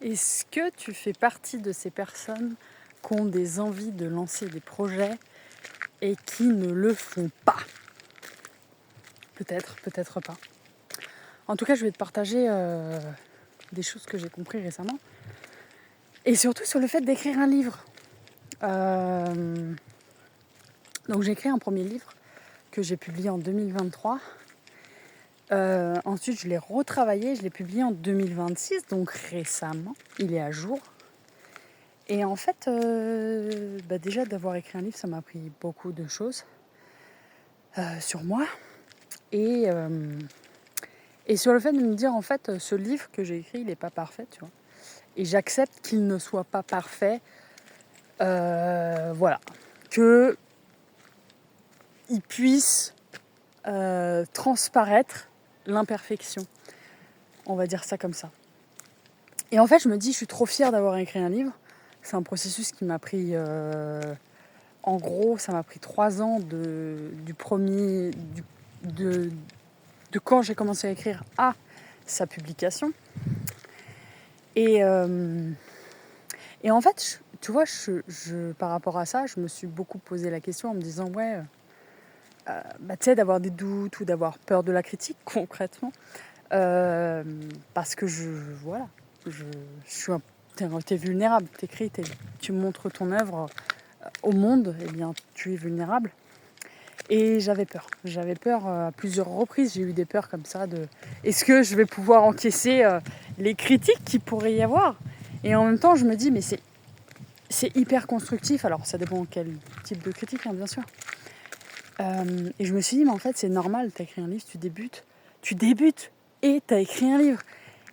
Est-ce que tu fais partie de ces personnes qui ont des envies de lancer des projets et qui ne le font pas? Peut-être, peut-être pas. En tout cas, je vais te partager des choses que j'ai compris récemment. Et surtout sur le fait d'écrire un livre. Donc j'ai écrit un premier livre que j'ai publié en 2023. Ensuite, je l'ai retravaillé, je l'ai publié en 2026, donc récemment. Il est à jour. Et en fait, déjà d'avoir écrit un livre, ça m'a appris beaucoup de choses sur moi. Et sur le fait de me dire, en fait, ce livre que j'ai écrit, il n'est pas parfait, tu vois. Et j'accepte qu'il ne soit pas parfait. Voilà. Qu'il puisse transparaître l'imperfection. On va dire ça comme ça. Et en fait, je me dis, je suis trop fière d'avoir écrit un livre. C'est un processus qui m'a pris... en gros, ça m'a pris 3 ans de quand j'ai commencé à écrire à sa publication. Et en fait, tu vois, par rapport à ça, je me suis beaucoup posé la question en me disant, ouais, tu sais, d'avoir des doutes ou d'avoir peur de la critique, concrètement. Parce que voilà, t'es vulnérable, t'écris, tu montres ton œuvre au monde, eh bien, tu es vulnérable. Et j'avais peur à plusieurs reprises, j'ai eu des peurs comme ça de est-ce que je vais pouvoir encaisser les critiques qu'il pourrait y avoir. Et en même temps, je me dis, mais c'est hyper constructif, alors ça dépend quel type de critique, hein, bien sûr. Et je me suis dit, mais en fait, c'est normal, t'as écrit un livre, tu débutes et t'as écrit un livre.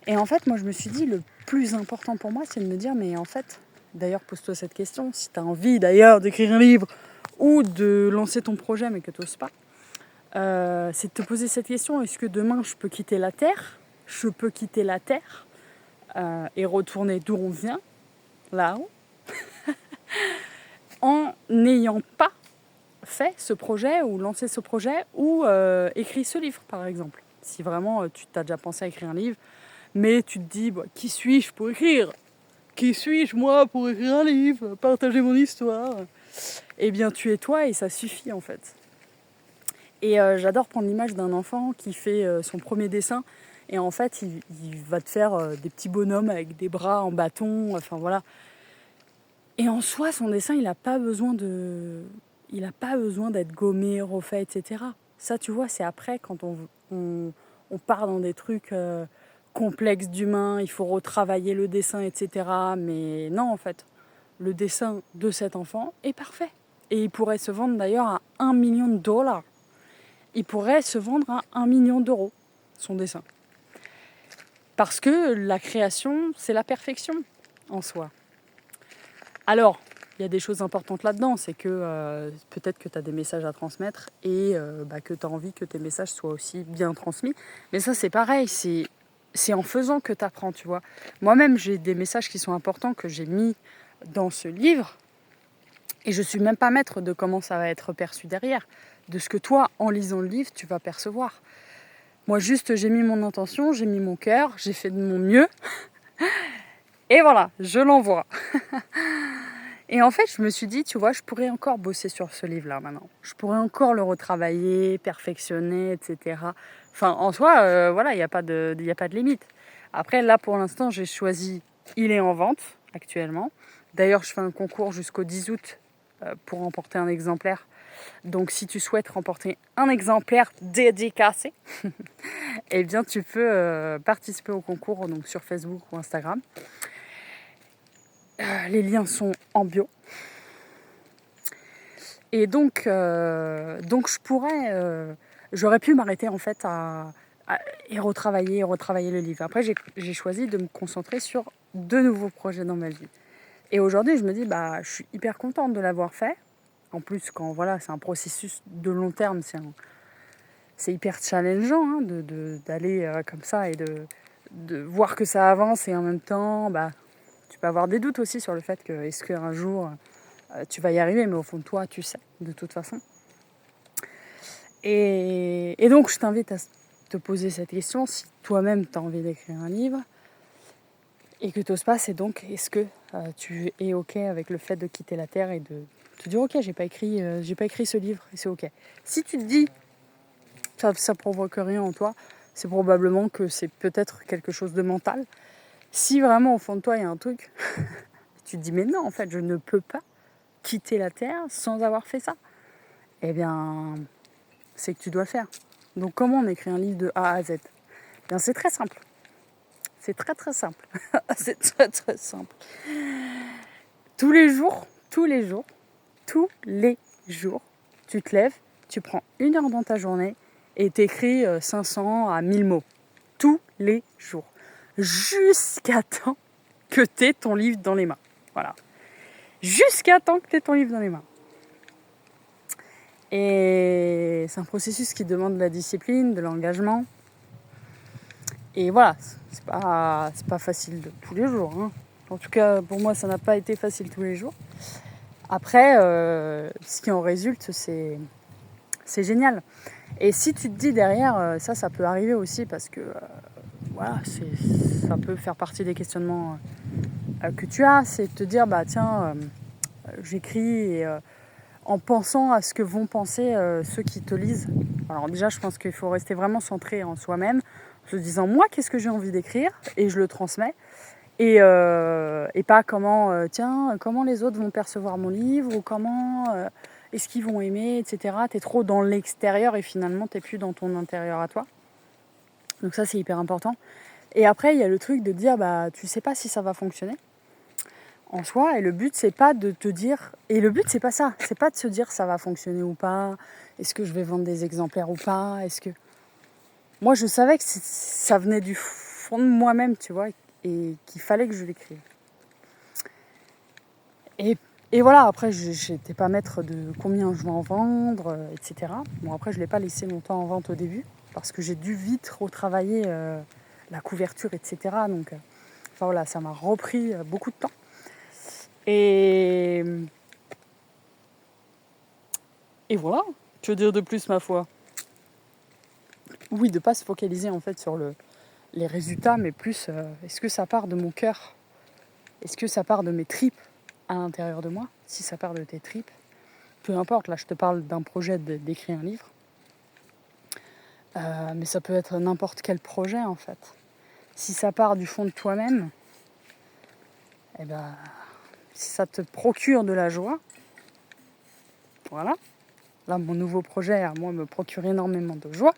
Et en fait, moi, je me suis dit, le plus important pour moi, c'est de me dire, mais en fait, d'ailleurs, pose-toi cette question, si t'as envie d'ailleurs d'écrire un livre ou de lancer ton projet, mais que t'oses pas, c'est de te poser cette question, est-ce que demain, je peux quitter la Terre et retourner d'où on vient, là-haut, en n'ayant pas fait ce projet ou lancé ce projet ou écrit ce livre, par exemple. Si vraiment tu t'as déjà pensé à écrire un livre, mais tu te dis, bah, qui suis-je pour écrire ? Qui suis-je, moi, pour écrire un livre ? Partager mon histoire ? Eh bien, tu es toi et ça suffit, en fait. Et j'adore prendre l'image d'un enfant qui fait son premier dessin. Et en fait, il va te faire des petits bonhommes avec des bras en bâton. Enfin, voilà. Et en soi, son dessin, il n'a pas besoin d'être gommé, refait, etc. Ça, tu vois, c'est après, quand on part dans des trucs complexes d'humain, il faut retravailler le dessin, etc. Mais non, en fait, le dessin de cet enfant est parfait. Et il pourrait se vendre d'ailleurs à $1 million. Il pourrait se vendre à 1 million d'euros, son dessin. Parce que la création, c'est la perfection en soi. Alors, il y a des choses importantes là-dedans, c'est que peut-être que tu as des messages à transmettre et que tu as envie que tes messages soient aussi bien transmis. Mais ça, c'est pareil, c'est en faisant que tu apprends, tu vois. Moi-même, j'ai des messages qui sont importants que j'ai mis dans ce livre et je ne suis même pas maître de comment ça va être perçu derrière, de ce que toi, en lisant le livre, tu vas percevoir. Moi, juste, j'ai mis mon intention, j'ai mis mon cœur, j'ai fait de mon mieux et voilà, je l'envoie. Et en fait, je me suis dit, tu vois, je pourrais encore bosser sur ce livre-là maintenant. Je pourrais encore le retravailler, perfectionner, etc. Enfin, en soi, voilà, il n'y a pas de limite. Après, là, pour l'instant, j'ai choisi, il est en vente actuellement. D'ailleurs, je fais un concours jusqu'au 10 août pour remporter un exemplaire. Donc, si tu souhaites remporter un exemplaire dédicacé, eh bien, tu peux participer au concours donc, sur Facebook ou Instagram. Les liens sont en bio. Et donc je pourrais, j'aurais pu m'arrêter en fait et retravailler le livre. Après, j'ai choisi de me concentrer sur de nouveaux projets dans ma vie. Et aujourd'hui, je me dis, je suis hyper contente de l'avoir fait. En plus, quand voilà, c'est un processus de long terme, c'est hyper challengeant hein, d'aller comme ça et de voir que ça avance et en même temps, tu peux avoir des doutes aussi sur le fait que est-ce qu'un jour tu vas y arriver, mais au fond de toi, tu sais, de toute façon. Et donc, je t'invite à te poser cette question, si toi-même tu as envie d'écrire un livre, et que tu n'oses pas, c'est donc est-ce que tu es OK avec le fait de quitter la Terre et de te dire OK, j'ai pas écrit ce livre et c'est OK. Si tu te dis ça provoque rien en toi, c'est probablement que c'est peut-être quelque chose de mental. Si vraiment au fond de toi il y a un truc, tu te dis mais non, en fait je ne peux pas quitter la Terre sans avoir fait ça. Eh bien, c'est que tu dois le faire. Donc comment on écrit un livre de A à Z? Eh bien, c'est très simple. C'est très très simple. C'est très très simple. Tous les jours, tu te lèves, tu prends 1 heure dans ta journée et t'écris 500 à 1000 mots. Tous les jours. Jusqu'à temps que tu aies ton livre dans les mains. Voilà. Jusqu'à temps que tu aies ton livre dans les mains. Et c'est un processus qui demande de la discipline, de l'engagement. Et voilà, c'est pas facile tous les jours. Hein. En tout cas, pour moi, ça n'a pas été facile tous les jours. Après, ce qui en résulte, c'est génial. Et si tu te dis derrière, ça peut arriver aussi parce que voilà, ça peut faire partie des questionnements que tu as, c'est de te dire, bah tiens, j'écris et, en pensant à ce que vont penser ceux qui te lisent. Alors déjà, je pense qu'il faut rester vraiment centré en soi-même, en se disant, moi, qu'est-ce que j'ai envie d'écrire? Et je le transmets. Et pas comment les autres vont percevoir mon livre ou comment est-ce qu'ils vont aimer, etc. T'es trop dans l'extérieur et finalement t'es plus dans ton intérieur à toi. Donc ça c'est hyper important. Et après il y a le truc de dire bah tu sais pas si ça va fonctionner en soi et le but c'est pas de te dire et le but c'est pas ça, c'est pas de se dire ça va fonctionner ou pas, est-ce que je vais vendre des exemplaires ou pas, est-ce que moi je savais que ça venait du fond de moi-même tu vois et qu'il fallait que je l'écrive. Et voilà, après, je n'étais pas maître de combien je vais en vendre, etc. Bon, après, je ne l'ai pas laissé longtemps en vente au début, parce que j'ai dû vite retravailler la couverture, etc. Donc, enfin voilà, ça m'a repris beaucoup de temps. Et voilà, que dire de plus, ma foi? Oui, de ne pas se focaliser en fait sur les résultats, mais plus, est-ce que ça part de mon cœur? Est-ce que ça part de mes tripes à l'intérieur de moi? Si ça part de tes tripes, peu importe, là je te parle d'un projet d'écrire un livre, mais ça peut être n'importe quel projet en fait. Si ça part du fond de toi-même, eh ben, si ça te procure de la joie, voilà. Là, mon nouveau projet à moi me procure énormément de joie.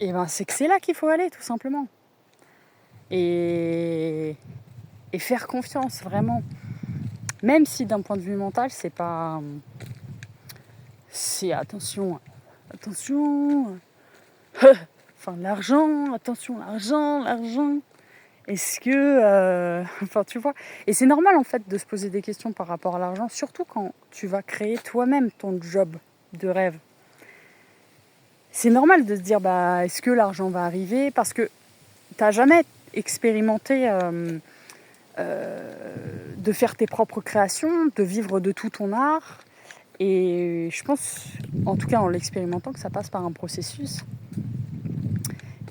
Et ben, c'est que c'est là qu'il faut aller, tout simplement. Et faire confiance, vraiment. Même si d'un point de vue mental, c'est pas... C'est attention. Enfin, l'argent. Est-ce que... Enfin, tu vois. Et c'est normal, en fait, de se poser des questions par rapport à l'argent, surtout quand tu vas créer toi-même ton job de rêve. C'est normal de se dire, bah, est-ce que l'argent va arriver? Parce que t'as jamais expérimenté de faire tes propres créations, de vivre de tout ton art. Et je pense, en tout cas en l'expérimentant, que ça passe par un processus.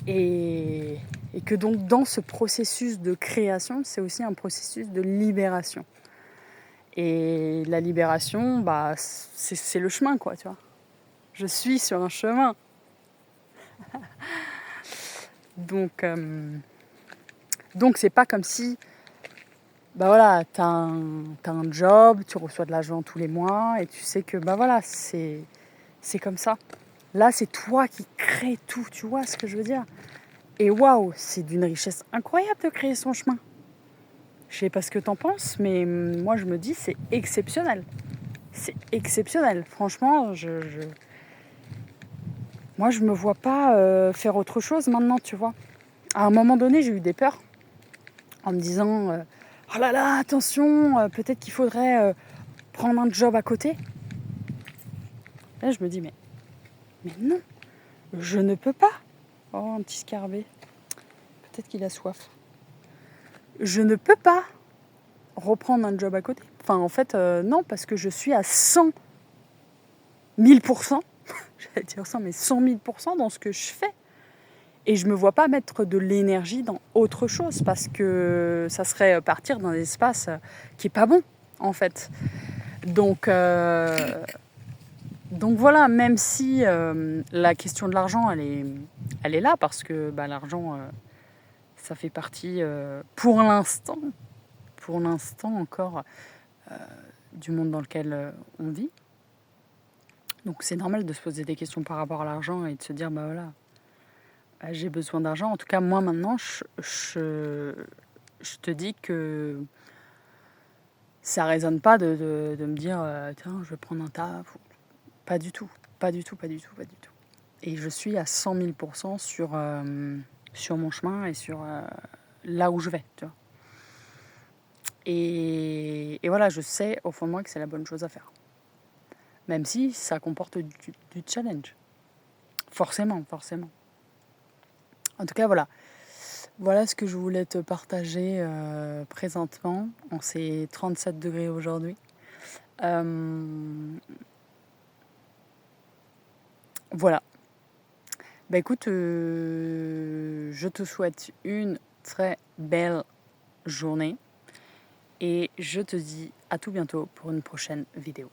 Et que donc dans ce processus de création, c'est aussi un processus de libération. Et la libération, bah, c'est le chemin, quoi, tu vois. Je suis sur un chemin. Donc c'est pas comme si, bah voilà, t'as un job, tu reçois de l'argent tous les mois et tu sais que, bah voilà, c'est comme ça. Là, c'est toi qui crée tout, tu vois ce que je veux dire? Et waouh, c'est d'une richesse incroyable de créer son chemin. Je sais pas ce que t'en penses, mais moi je me dis c'est exceptionnel. C'est exceptionnel. Franchement, moi je me vois pas faire autre chose maintenant, tu vois. À un moment donné, j'ai eu des peurs en me disant oh là là, attention, peut-être qu'il faudrait prendre un job à côté. Là, je me dis mais non, je ne peux pas. Oh, un petit scarabée. Peut-être qu'il a soif. Je ne peux pas reprendre un job à côté. Enfin, en fait, non, parce que je suis à 100 000%, j'allais dire ça, mais 100 000% dans ce que je fais. Et je me vois pas mettre de l'énergie dans autre chose parce que ça serait partir dans un espace qui est pas bon, en fait. Donc, donc voilà, même si la question de l'argent, elle est là parce que bah, l'argent, ça fait partie, pour l'instant encore, du monde dans lequel on vit. Donc c'est normal de se poser des questions par rapport à l'argent et de se dire, bah voilà, j'ai besoin d'argent. En tout cas, moi maintenant, je te dis que ça résonne pas de me dire, tiens, je vais prendre un taf. Pas du tout, pas du tout, pas du tout, pas du tout. Et je suis à 100 000% sur mon chemin et sur là où je vais, tu vois. Et voilà, je sais au fond de moi que c'est la bonne chose à faire. Même si ça comporte du challenge. Forcément, forcément. En tout cas, voilà. Voilà ce que je voulais te partager présentement, en ces 37 degrés aujourd'hui. Voilà. Bah écoute, je te souhaite une très belle journée et je te dis à tout bientôt pour une prochaine vidéo.